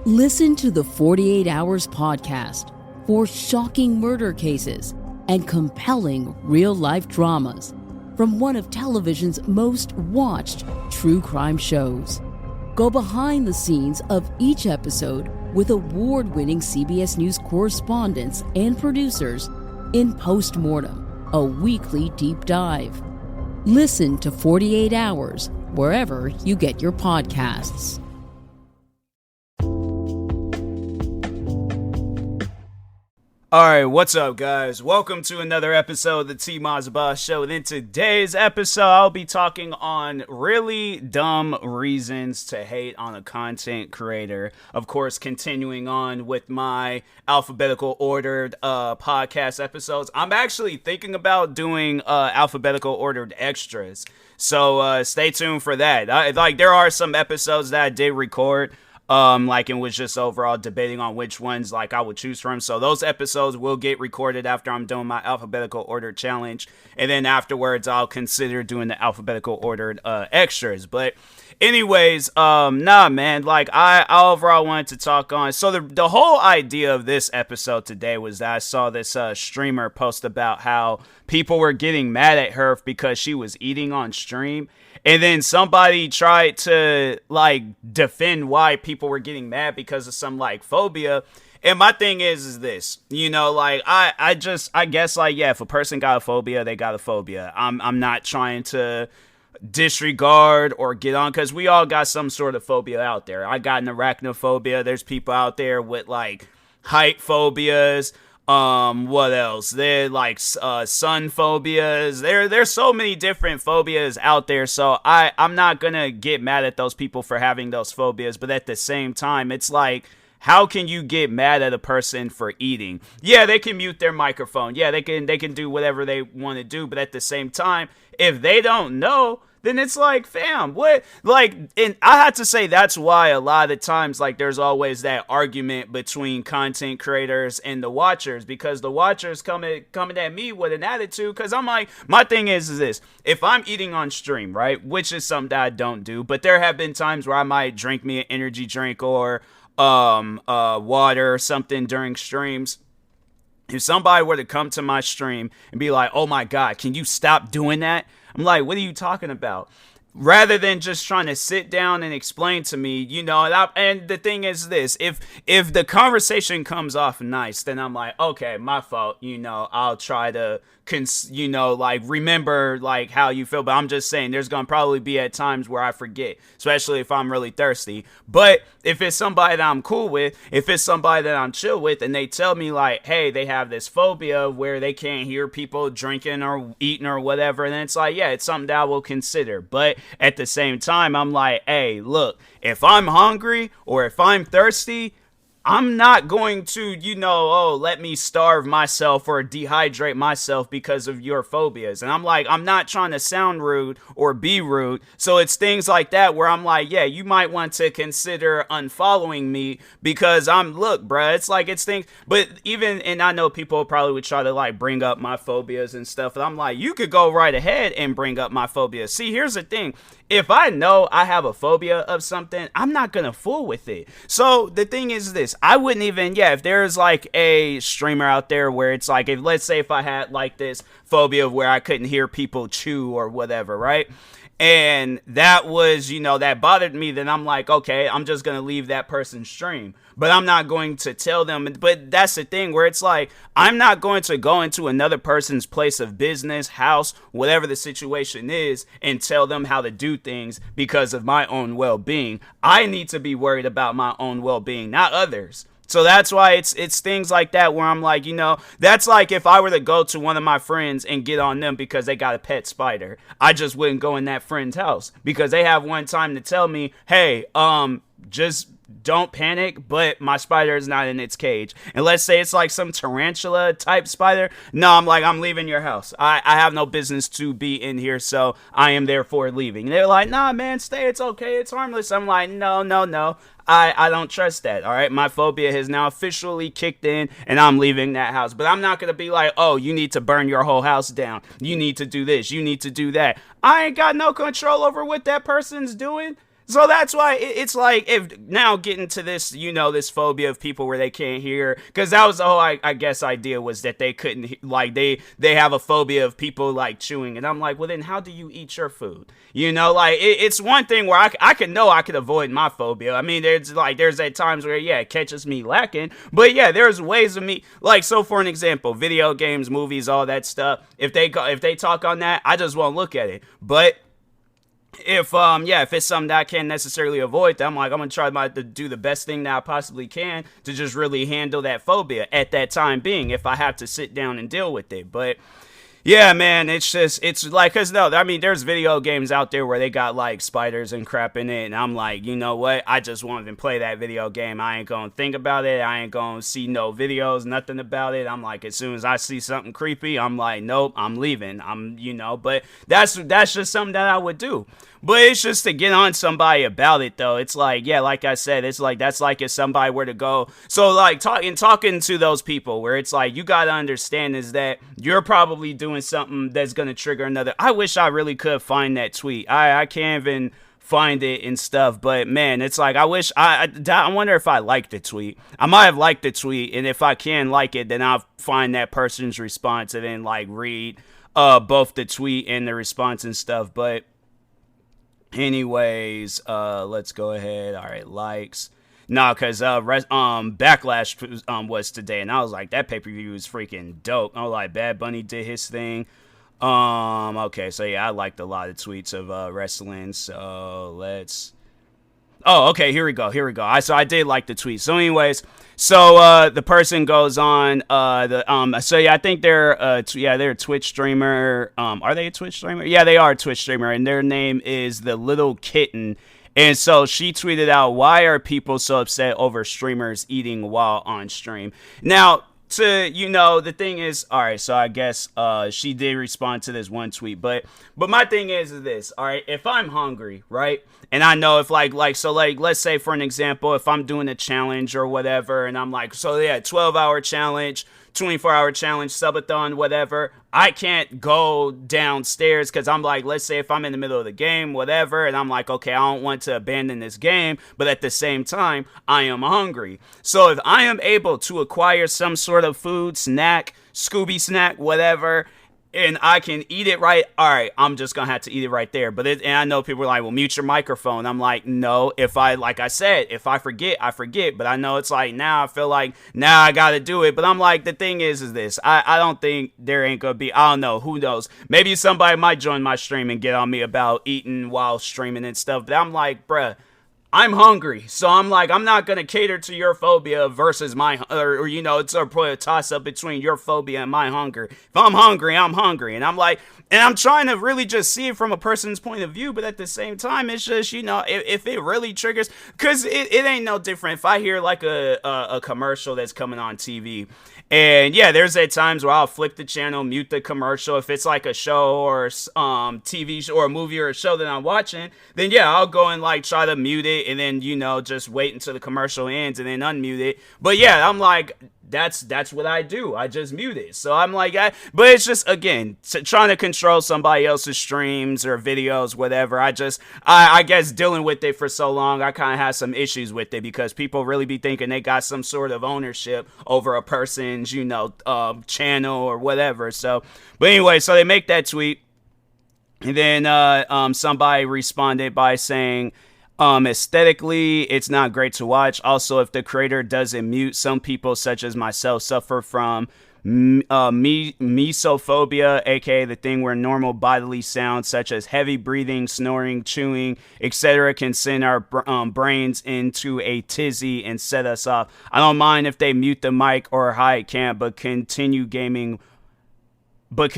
Listen to the 48 Hours podcast for shocking murder cases and compelling real-life dramas from one of television's most watched true crime shows. Go behind the scenes of each episode with award-winning CBS News correspondents and producers in Postmortem, a weekly deep dive. Listen to 48 Hours wherever you get your podcasts. Alright, what's up guys? Welcome to another episode of the TMossBoss show. And in today's episode, I'll be talking on really dumb reasons to hate on a content creator. Of course, continuing on with my alphabetical ordered podcast episodes. I'm actually thinking about doing alphabetical ordered extras. So stay tuned for that. There are some episodes that I did record. And was just overall debating on which ones I would choose from. So those episodes will get recorded after I'm doing my alphabetical order challenge. And then afterwards, I'll consider doing the alphabetical ordered extras. But anyways, I overall wanted to talk on. So the whole idea of this episode today was that I saw this streamer post about how people were getting mad at her because she was eating on stream. And then somebody tried to defend why people were getting mad because of some phobia. And my thing is this, I guess if a person got a phobia, they got a phobia. I'm not trying to disregard or get on, because we all got some sort of phobia out there. I got an arachnophobia. There's people out there with height phobias. What else? They're sun phobias. There's so many different phobias out there. So I'm not gonna get mad at those people for having those phobias, but at the same time, it's how can you get mad at a person for eating? Yeah, they can mute their microphone. Yeah, they can do whatever they want to do, but at the same time, if they don't know, then it's fam, what? And I had to say that's why a lot of the times, there's always that argument between content creators and the watchers, because the watchers coming at me with an attitude, because I'm my thing is this, if I'm eating on stream, right, which is something that I don't do, but there have been times where I might drink me an energy drink or water or something during streams. If somebody were to come to my stream and be like, oh my God, can you stop doing that? I'm like, what are you talking about? Rather than just trying to sit down and explain to me, and the thing is this, if the conversation comes off nice, then I'm like, okay, my fault, I'll try to, remember, how you feel, but I'm just saying, there's gonna probably be at times where I forget, especially if I'm really thirsty. But if it's somebody that I'm cool with, if it's somebody that I'm chill with, and they tell me, hey, they have this phobia where they can't hear people drinking or eating or whatever, then it's yeah, it's something that I will consider. But at the same time, I'm hey, look, if I'm hungry or if I'm thirsty, I'm not going to, let me starve myself or dehydrate myself because of your phobias. And I'm not trying to sound rude or be rude. So it's things like that where I'm yeah, you might want to consider unfollowing me because look, bruh, it's things. But and I know people probably would try to bring up my phobias and stuff. And I'm you could go right ahead and bring up my phobias. See, here's the thing. If I know I have a phobia of something, I'm not going to fool with it. So the thing is this, I wouldn't even, if there's a streamer out there where it's let's say if I had this phobia of where I couldn't hear people chew or whatever, right? And that was, that bothered me, then I'm okay, I'm just going to leave that person's stream. But I'm not going to tell them. But that's the thing where it's I'm not going to go into another person's place of business, house, whatever the situation is, and tell them how to do things because of my own well-being. I need to be worried about my own well-being, not others. So that's why it's things like that where I'm that's if I were to go to one of my friends and get on them because they got a pet spider. I just wouldn't go in that friend's house because they have one time to tell me, hey, just don't panic, but my spider is not in its cage. And let's say it's some tarantula type spider. No, I'm leaving your house. I have no business to be in here, so I am therefore leaving. And they're nah, man, stay. It's okay. It's harmless. I'm no. I don't trust that, all right? My phobia has now officially kicked in, and I'm leaving that house. But I'm not going to be oh, you need to burn your whole house down. You need to do this. You need to do that. I ain't got no control over what that person's doing. So that's why it's like, if now getting to this, this phobia of people where they can't hear, because that was the whole, I guess, idea was that they couldn't, like, they have a phobia of people like chewing, and I'm like, well, then how do you eat your food? Like, it's one thing where I could know I could avoid my phobia. I mean, there's at times where, yeah, it catches me lacking, but yeah, there's ways of me, like, so for an example, video games, movies, all that stuff, if they talk on that, I just won't look at it. But if it's something that I can't necessarily avoid, then I'm gonna try to do the best thing that I possibly can to just really handle that phobia at that time being, if I have to sit down and deal with it. But yeah, man, it's like, cause no, I mean, there's video games out there where they got like spiders and crap in it, and I'm like, you know what? I just won't even play that video game. I ain't gonna think about it. I ain't gonna see no videos, nothing about it. I'm like, as soon as I see something creepy, I'm like, nope, I'm leaving. But that's just something that I would do. But it's just to get on somebody about it, though. It's like, yeah, like I said, it's like, that's like if somebody were to go. So, like, talking to those people where it's like, you got to understand is that you're probably doing something that's going to trigger another. I wish I really could find that tweet. I can't even find it and stuff. But, man, it's like, I wish, I wonder if I liked the tweet. I might have liked the tweet. And if I can like it, then I'll find that person's response and then, like, read both the tweet and the response and stuff. But anyways, let's go ahead. All right, likes. No, because Backlash was today, and I was like, that pay-per-view is freaking dope. I was like, Bad Bunny did his thing. Okay, so yeah, I liked a lot of tweets of wrestling. So let's. Oh, okay, here we go. So I did like the tweet. So anyways, so the person goes on so yeah, I think they're a Twitch streamer. Are they a Twitch streamer? Yeah, they are a Twitch streamer, and their name is The Little Kitten. And so she tweeted out, why are people so upset over streamers eating while on stream? Now, the thing is, all right, so I guess she did respond to this one tweet, but my thing is this, all right, if I'm hungry, right, and I know if let's say for an example, if I'm doing a challenge or whatever, and I'm like, so yeah, 12-hour challenge, 24-hour challenge, subathon, whatever, I can't go downstairs because I'm like, let's say if I'm in the middle of the game, whatever, and I'm like, okay, I don't want to abandon this game, but at the same time, I am hungry. So if I am able to acquire some sort of food, snack, Scooby snack, whatever, and I can eat it right, all right, I'm just going to have to eat it right there. And I know people are like, well, mute your microphone. I'm like, no, like I said, if I forget, I forget. But I know it's like, now I feel like, now I got to do it. But I'm like, the thing is this, I don't think there ain't going to be, I don't know, who knows. Maybe somebody might join my stream and get on me about eating while streaming and stuff. But I'm like, bruh, I'm hungry, so I'm like, I'm not gonna cater to your phobia versus my, or it's a toss up between your phobia and my hunger. If I'm hungry, I'm hungry, and I'm like, and I'm trying to really just see it from a person's point of view, but at the same time, it's just, if it really triggers, because it ain't no different. If I hear like a commercial that's coming on TV, and yeah, there's at times where I'll flip the channel, mute the commercial. If it's like a show or TV show or a movie or a show that I'm watching, then yeah, I'll go and like try to mute it and then, just wait until the commercial ends and then unmute it. But yeah, I'm like, that's what I do. I just mute it. So I'm like, but it's just, again, trying to control somebody else's streams or videos, whatever. I guess dealing with it for so long, I kind of have some issues with it because people really be thinking they got some sort of ownership over a person's, channel or whatever. So, but anyway, so they make that tweet. And then somebody responded by saying, aesthetically, it's not great to watch. Also, if the creator doesn't mute, some people, such as myself, suffer from mesophobia, aka the thing where normal bodily sounds such as heavy breathing, snoring, chewing, etc. can send our brains into a tizzy and set us off. I don't mind if they mute the mic or hide cam, but continue gaming. But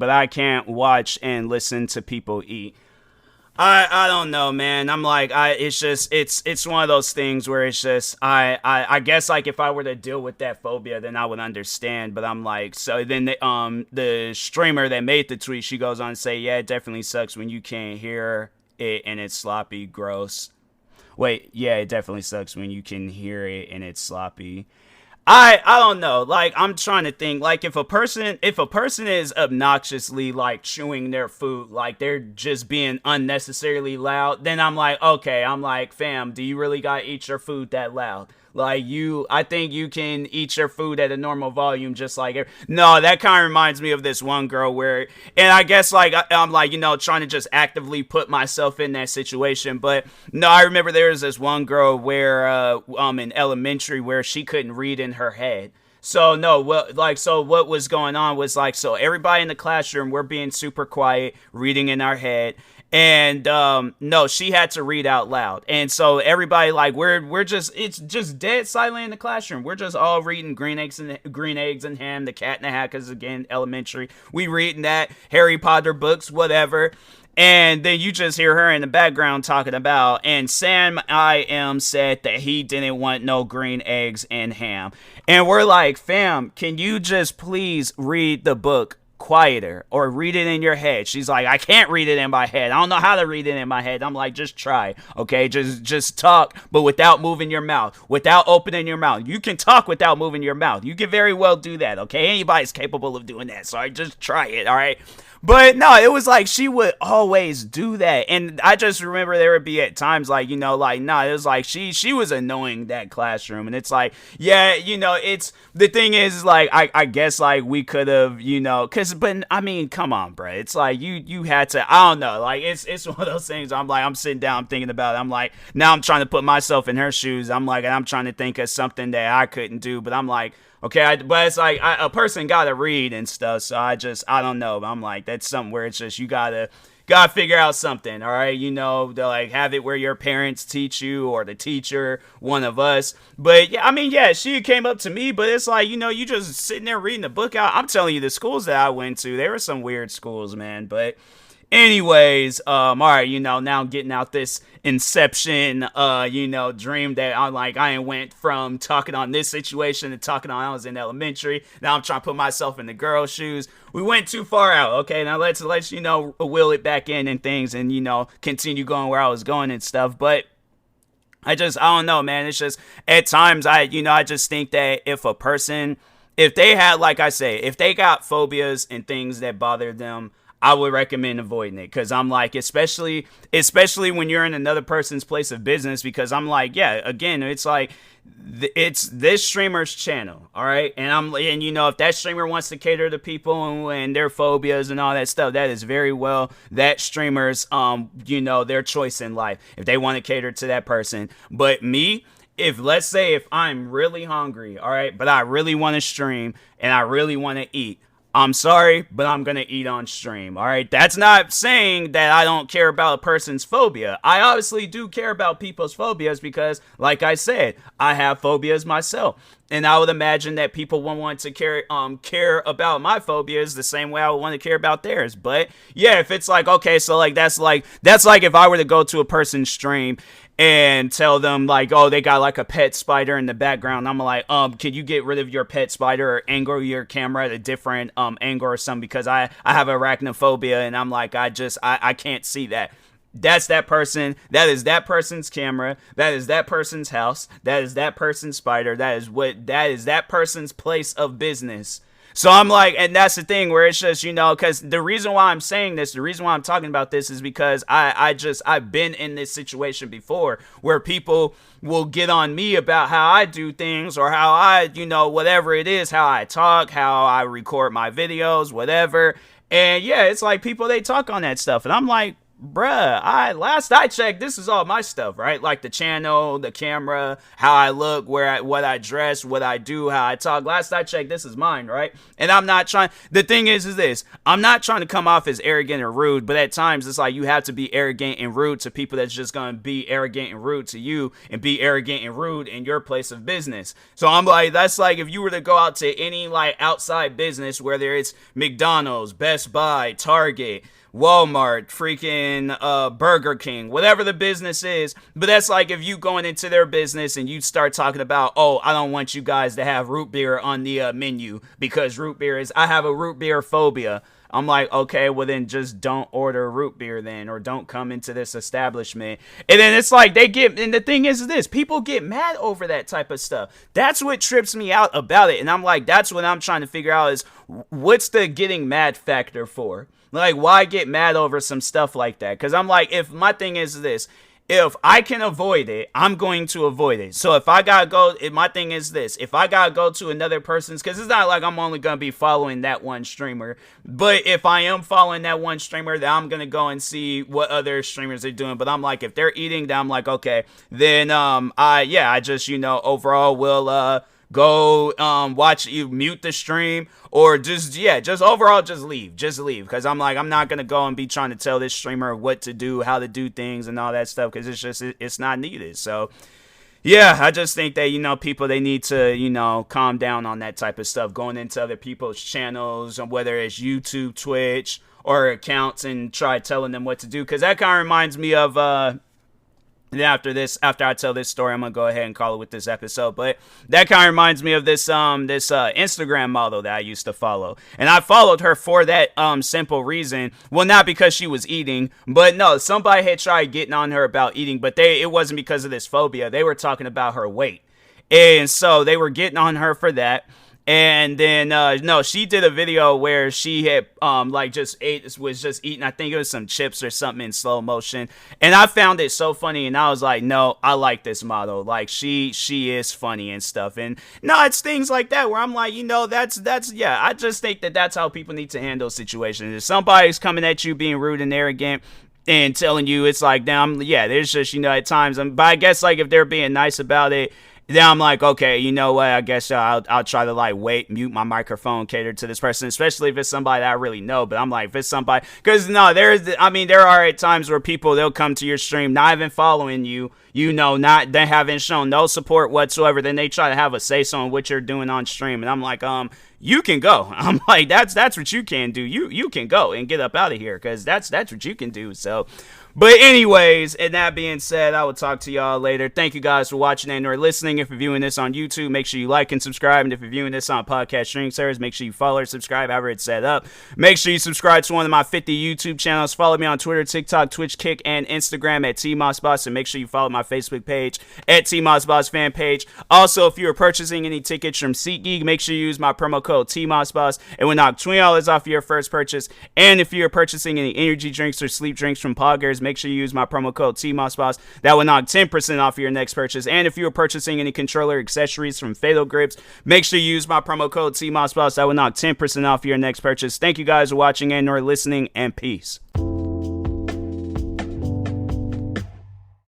I can't watch and listen to people eat. I don't know, man. I'm like, it's one of those things where it's just, I guess like if I were to deal with that phobia, then I would understand. But I'm like, so then the streamer that made the tweet, she goes on to say, yeah, it definitely sucks when you can't hear it and it's sloppy, gross. Wait, yeah, it definitely sucks when you can hear it and it's sloppy. I don't know. Like, I'm trying to think. Like, if a person is obnoxiously like chewing their food, like they're just being unnecessarily loud, then I'm like, okay. I'm like, fam, do you really gotta eat your food that loud? Like, I think you can eat your food at a normal volume, just like. No, that kind of reminds me of this one girl where, and I guess like I'm like, trying to just actively put myself in that situation. But no, I remember there was this one girl where, in elementary, where she couldn't read in her head. So no, so what was going on was like, so everybody in the classroom, we're being super quiet, reading in our head, and no, she had to read out loud, and so everybody, like, we're just, it's just dead silent in the classroom. We're just all reading Green Eggs and Ham, The Cat in the Hat, because again, elementary, we reading that Harry Potter books, whatever. And then you just hear her in the background talking about, and Sam I am said that he didn't want no green eggs and ham. And we're like, fam, can you just please read the book quieter or read it in your head? She's like, I can't read it in my head. I don't know how to read it in my head. I'm like, just try, okay? Just talk, but without moving your mouth, without opening your mouth. You can talk without moving your mouth. You can very well do that, okay? Anybody's capable of doing that, so I just try it, all right? But no, it was like she would always do that. And I just remember there would be at times like, like, nah, it was like she was annoying that classroom. And it's like, yeah, it's the thing is like, I guess like we could have, but I mean, come on, bro. It's like you had to, I don't know, like it's one of those things. I'm like, I'm sitting down, I'm thinking about it. I'm like, now I'm trying to put myself in her shoes. I'm like, and I'm trying to think of something that I couldn't do, but I'm like, okay, but it's like a person gotta read and stuff, so I don't know. I'm like, that's something where it's just you gotta figure out something, all right? To like have it where your parents teach you or the teacher, one of us. But yeah, I mean, yeah, she came up to me, but it's like, you just sitting there reading the book out. I'm telling you, the schools that I went to, there were some weird schools, man, but. Anyways, all right, now I'm getting out this inception, dream that I went from talking on this situation to talking on I was in elementary. Now I'm trying to put myself in the girl's shoes. We went too far out. Okay, now let's wheel it back in and things and, continue going where I was going and stuff. But I don't know, man. It's just at times I just think that if they had, like I say, if they got phobias and things that bother them, I would recommend avoiding it, because I'm like, especially when you're in another person's place of business, because I'm like, yeah, again, it's like, it's this streamer's channel, all right, and if that streamer wants to cater to people and their phobias and all that stuff, that is very well that streamer's their choice in life if they want to cater to that person. But me, let's say if I'm really hungry, all right, but I really want to stream and I really want to eat, I'm sorry, but I'm going to eat on stream, all right? That's not saying that I don't care about a person's phobia. I obviously do care about people's phobias because, like I said, I have phobias myself. And I would imagine that people will want to care about my phobias the same way I would want to care about theirs. But yeah, if it's like, okay, so like that's like if I were to go to a person's stream and tell them like, oh, they got like a pet spider in the background, I'm like, can you get rid of your pet spider or angle your camera at a different angle or something, because I have arachnophobia and I'm like, I can't see that. That's that person. That is that person's camera. That is that person's house. That is that person's spider. That is that person's place of business. So I'm like, and that's the thing where it's just, because the reason why I'm saying this, the reason why I'm talking about this is because I've been in this situation before where people will get on me about how I do things or how I, whatever it is, how I talk, how I record my videos, whatever. And yeah, it's like people, they talk on that stuff. And I'm like, bruh, last I checked, this is all my stuff, right? Like the channel, the camera, how I look, what I dress, what I do, how I talk. Last I checked, this is mine, right? And I'm not trying, the thing is this, I'm not trying to come off as arrogant or rude, but at times it's like you have to be arrogant and rude to people that's just going to be arrogant and rude to you and be arrogant and rude in your place of business. So I'm like, that's like if you were to go out to any like outside business, whether it's McDonald's, Best Buy, Target, Walmart, freaking Burger King, whatever the business is. But that's like if you going into their business and you start talking about, oh, I don't want you guys to have root beer on the menu because root beer is, I have a root beer phobia. I'm like, okay, well then just don't order root beer then, or don't come into this establishment. And then it's like and the thing is this, people get mad over that type of stuff. That's what trips me out about it. And I'm like, that's what I'm trying to figure out is, what's the getting mad factor for? Like, why get mad over some stuff like that? Because I'm like, if my thing is this, if I can avoid it, I'm going to avoid it. So if I gotta go, my thing is this, if I gotta go to another person's, because it's not like I'm only gonna be following that one streamer, but if I am following that one streamer, then I'm gonna go and see what other streamers are doing. But I'm like, if they're eating, then I'm like, okay, then I just, overall will go watch, you mute the stream, or just overall just leave, because I'm like, I'm not gonna go and be trying to tell this streamer what to do, how to do things and all that stuff, because it's not needed. So yeah, I just think that, people, they need to, calm down on that type of stuff, going into other people's channels, whether it's YouTube, Twitch, or accounts, and try telling them what to do, because that kind of reminds me of after I tell this story, I'm gonna go ahead and call it with this episode. But that kind of reminds me of this Instagram model that I used to follow, and I followed her for that simple reason. Well, not because she was eating, but no, somebody had tried getting on her about eating, but it wasn't because of this phobia. They were talking about her weight, and so they were getting on her for that. And then no, she did a video where she had was just eating, I think it was some chips or something in slow motion, and I found it so funny, and I was like, no, I like this model, like she is funny and stuff. And no, it's things like that where I'm like, that's yeah, I just think that's how people need to handle situations. If somebody's coming at you being rude and arrogant and telling you, it's like, damn, yeah, there's just, at times, but I guess, like, if they're being nice about it, then I'm like, okay, you know what, I guess I'll try to, mute my microphone, cater to this person, especially if it's somebody that I really know. But I'm like, if it's somebody, because no, there are at times where people, they'll come to your stream, not even following you, they haven't shown no support whatsoever, then they try to have a say-so on what you're doing on stream, and I'm like, you can go. I'm like, that's what you can do. You can go and get up out of here, because that's what you can do. So, but anyways, and that being said, I will talk to y'all later. Thank you guys for watching and or listening. If you're viewing this on YouTube, make sure you like and subscribe. And if you're viewing this on podcast streaming service, make sure you follow or subscribe, however it's set up. Make sure you subscribe to one of my 50 YouTube channels. Follow me on Twitter, TikTok, Twitch, Kick, and Instagram at TMossBoss. And make sure you follow my Facebook page at TMossBoss fan page. Also, if you are purchasing any tickets from SeatGeek, make sure you use my promo code TMossBoss. It will knock $20 off your first purchase. And if you're purchasing any energy drinks or sleep drinks from Poggers, make sure you use my promo code TMossBoss. That will knock 10% off your next purchase. And if you are purchasing any controller accessories from Fatal Grips, make sure you use my promo code TMossBoss. That will knock 10% off your next purchase. Thank you guys for watching and or listening, and peace.